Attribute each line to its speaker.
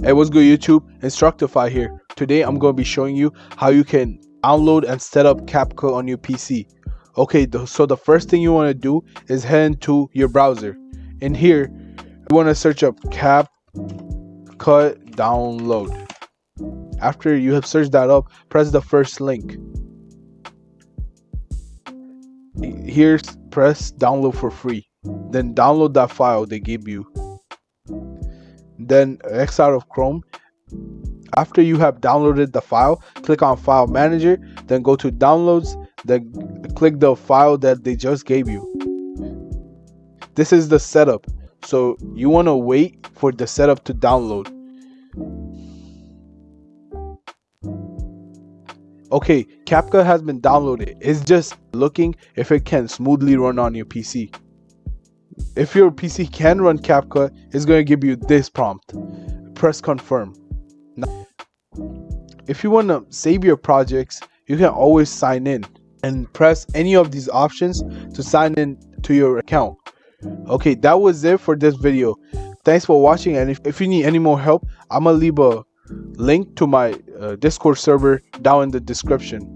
Speaker 1: Hey, what's good YouTube? Instructify here. Today I'm going to be showing you how you can download and set up CapCut on your PC. Okay, so the first thing you want to do is head into your browser. In here, you want to search up CapCut download. After you have searched that up, press the first link. Here, press download for free. Then download that file they gave you. Then X out of Chrome. After you have downloaded the file, click on File Manager, then go to Downloads, then click the file that they just gave you. This is the setup, so you want to wait for the setup to download. Okay, CapCut has been downloaded. It's just looking if it can smoothly run on your PC. If your PC can run CapCut, it's going to give you this prompt. Press confirm. Now, if you want to save your projects, you can always sign in and press any of these options to sign in to your account. Okay, that was it for this video. Thanks for watching, and if you need any more help, I'm going to leave a link to my Discord server down in the description.